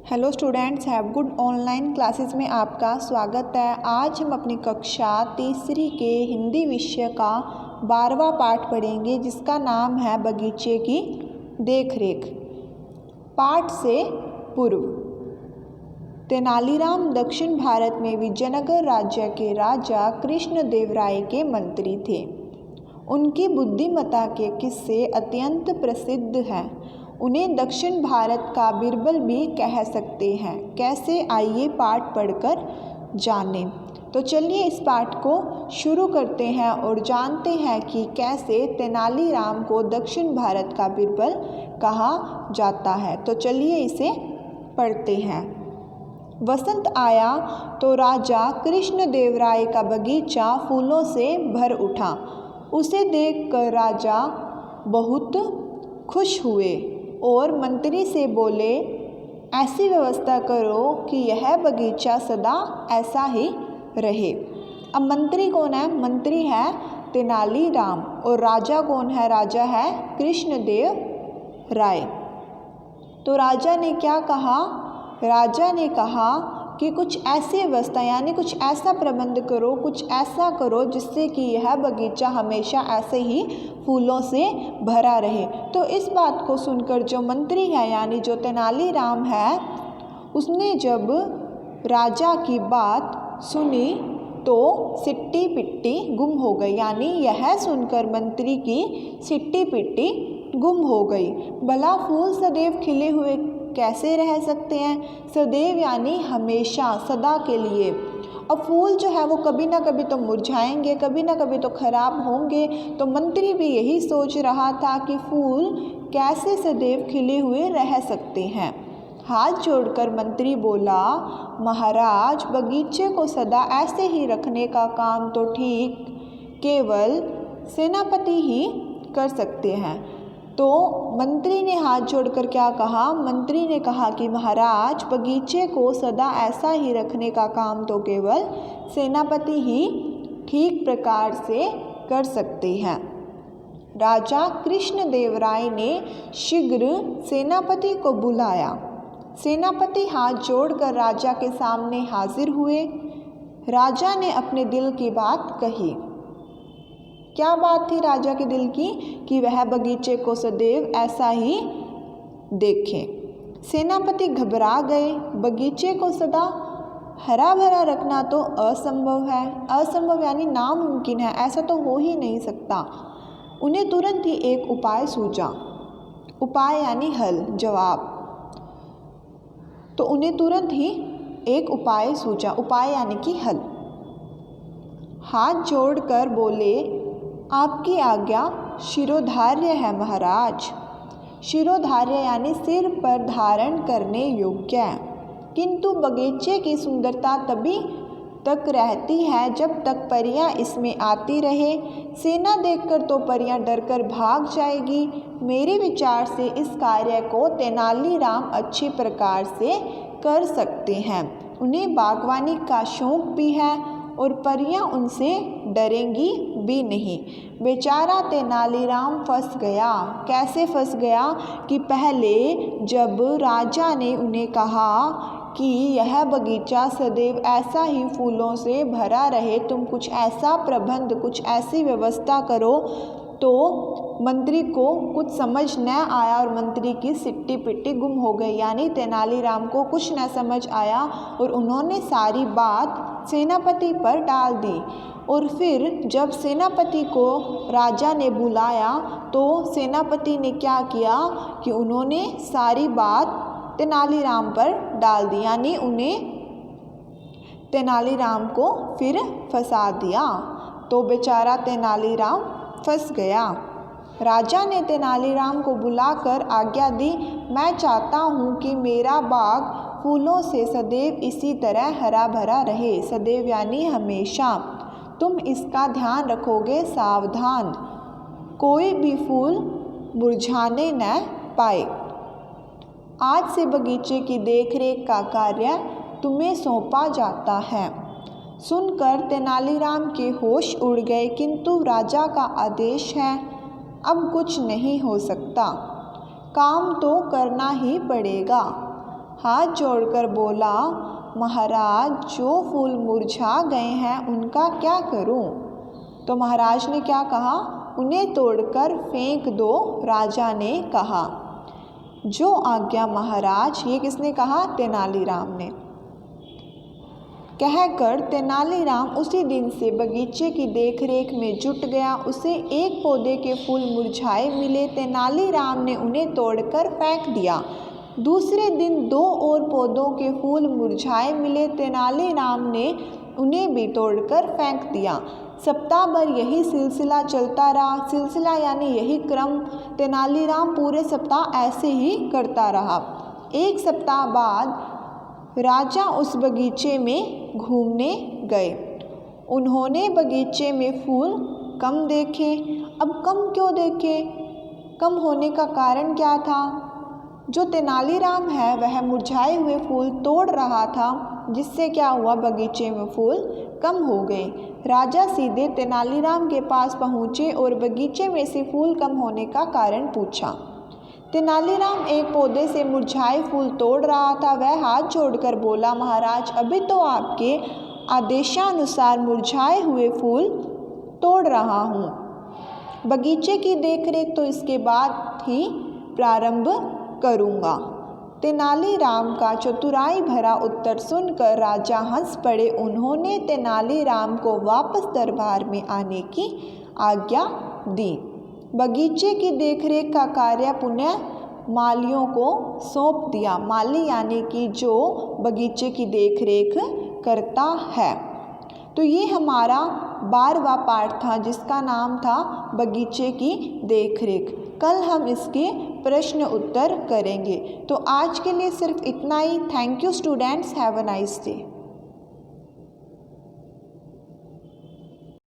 Hello students, have good online classes में आपका स्वागत है। आज हम अपनी कक्षा तीसरी के हिंदी विषय का 12वां पाठ पढ़ेंगे, जिसका नाम है बगीचे की देखरेख। पाठ से पूर्व। तेनालीराम दक्षिण भारत में विजयनगर राज्य के राजा कृष्णदेवराय के मंत्री थे। उनकी बुद्धिमत्ता के किस्से अत्यंत प्रसिद्ध हैं। उन्हें दक्षिण भारत का बीरबल भी कह सकते हैं। कैसे, आइए पाठ पढ़कर जानें। तो चलिए इस पाठ को शुरू करते हैं और जानते हैं कि कैसे तेनालीराम को दक्षिण भारत का बीरबल कहा जाता है। तो चलिए इसे पढ़ते हैं। वसंत आया तो राजा कृष्णदेवराय का बगीचा फूलों से भर उठा। उसे देखकर राजा बहुत खुश हुए और मंत्री से बोले, ऐसी व्यवस्था करो कि यह बगीचा सदा ऐसा ही रहे। अब मंत्री कौन है? मंत्री है तेनालीराम। और राजा कौन है? राजा है कृष्णदेव राय। तो राजा ने क्या कहा? राजा ने कहा कि कुछ ऐसी व्यवस्था यानी कुछ ऐसा प्रबंध करो, कुछ ऐसा करो जिससे कि यह बगीचा हमेशा ऐसे ही फूलों से भरा रहे। तो इस बात को सुनकर जो मंत्री है यानी जो तेनालीराम है, उसने जब राजा की बात सुनी तो सिट्टी पिट्टी गुम हो गई। यानी यह सुनकर मंत्री की सिट्टी पिट्टी गुम हो गई। भला फूल सदैव खिले हुए कैसे रह सकते हैं? सदैव यानी हमेशा, सदा के लिए। अब फूल जो है वो कभी ना कभी तो मुरझाएंगे, कभी ना कभी तो खराब होंगे। तो मंत्री भी यही सोच रहा था कि फूल कैसे सदैव खिले हुए रह सकते हैं। हाथ जोड़कर मंत्री बोला, महाराज, बगीचे को सदा ऐसे ही रखने का काम तो ठीक केवल सेनापति ही कर सकते हैं। तो मंत्री ने हाथ जोड़कर क्या कहा? मंत्री ने कहा कि महाराज, बगीचे को सदा ऐसा ही रखने का काम तो केवल सेनापति ही ठीक प्रकार से कर सकते हैं। राजा कृष्णदेवराय ने शीघ्र सेनापति को बुलाया। सेनापति हाथ जोड़कर राजा के सामने हाजिर हुए। राजा ने अपने दिल की बात कही। क्या बात थी राजा के दिल की? कि वह बगीचे को सदैव ऐसा ही देखें। सेनापति घबरा गए। बगीचे को सदा हरा भरा रखना तो असंभव है। असंभव यानी नामुमकिन है, ऐसा तो हो ही नहीं सकता। उन्हें तुरंत ही एक उपाय सूझा। उपाय यानी हल, जवाब। तो उन्हें तुरंत ही एक उपाय सूझा। उपाय यानी कि हल। हाथ जोड़कर बोले, आपकी आज्ञा शिरोधार्य है महाराज। शिरोधार्य यानी सिर पर धारण करने योग्य। किंतु बगीचे की सुंदरता तभी तक रहती है जब तक परियां इसमें आती रहे। सेना देखकर तो परियां डरकर भाग जाएगी। मेरे विचार से इस कार्य को तेनालीराम अच्छी प्रकार से कर सकते हैं। उन्हें बागवानी का शौक भी है और परियां उनसे डरेंगी भी नहीं। बेचारा तेनालीराम फंस गया। कैसे फंस गया? कि पहले जब राजा ने उन्हें कहा कि यह बगीचा सदैव ऐसा ही फूलों से भरा रहे, तुम कुछ ऐसा प्रबंध, कुछ ऐसी व्यवस्था करो, तो मंत्री को कुछ समझ न आया और मंत्री की सिट्टी पिट्टी गुम हो गई। यानी तेनालीराम को कुछ न समझ आया और उन्होंने सारी बात सेनापति पर डाल दी। और फिर जब सेनापति को राजा ने बुलाया तो सेनापति ने क्या किया कि उन्होंने सारी बात तेनालीराम पर डाल दी। यानी उन्हें तेनालीराम को फिर फंसा दिया। तो बेचारा तेनालीराम फंस गया। राजा ने तेनालीराम को बुलाकर आज्ञा दी, मैं चाहता हूँ कि मेरा बाग फूलों से सदैव इसी तरह हरा भरा रहे। सदैव यानी हमेशा। तुम इसका ध्यान रखोगे, सावधान, कोई भी फूल मुरझाने न पाए। आज से बगीचे की देखरेख का कार्य तुम्हें सौंपा जाता है। सुनकर तेनालीराम के होश उड़ गए, किंतु राजा का आदेश है, अब कुछ नहीं हो सकता। काम तो करना ही पड़ेगा। हाथ जोड़कर बोला, महाराज जो फूल मुरझा गए हैं उनका क्या करूं? तो महाराज ने क्या कहा, उन्हें तोड़कर फेंक दो। राजा ने कहा, जो आज्ञा महाराज। ये किसने कहा? तेनालीराम ने। कहकर तेनालीराम उसी दिन से बगीचे की देखरेख में जुट गया। उसे एक पौधे के फूल मुरझाए मिले, तेनालीराम ने उन्हें तोड़कर फेंक दिया। दूसरे दिन 2 और पौधों के फूल मुरझाए मिले, तेनालीराम ने उन्हें भी तोड़कर फेंक दिया। सप्ताह भर यही सिलसिला चलता रहा। सिलसिला यानी यही क्रम। तेनालीराम पूरे सप्ताह ऐसे ही करता रहा। एक सप्ताह बाद राजा उस बगीचे में घूमने गए। उन्होंने बगीचे में फूल कम देखे। अब कम क्यों देखे? कम होने का कारण क्या था? जो तेनालीराम है वह मुरझाए हुए फूल तोड़ रहा था, जिससे क्या हुआ, बगीचे में फूल कम हो गए। राजा सीधे तेनालीराम के पास पहुँचे और बगीचे में से फूल कम होने का कारण पूछा। तेनालीराम एक पौधे से मुरझाए फूल तोड़ रहा था। वह हाथ जोड़कर बोला, महाराज अभी तो आपके आदेशानुसार मुरझाए हुए फूल तोड़ रहा हूँ। बगीचे की देखरेख तो इसके बाद ही प्रारंभ करूँगा। तेनालीराम का चतुराई भरा उत्तर सुनकर राजा हंस पड़े। उन्होंने तेनालीराम को वापस दरबार में आने की आज्ञा दी। बगीचे की देखरेख का कार्य पुनः मालियों को सौंप दिया। माली यानी कि जो बगीचे की देखरेख करता है। तो ये हमारा 12वां पाठ था, जिसका नाम था बगीचे की देखरेख। कल हम इसके प्रश्न उत्तर करेंगे। तो आज के लिए सिर्फ इतना ही। Thank you students, have a nice day.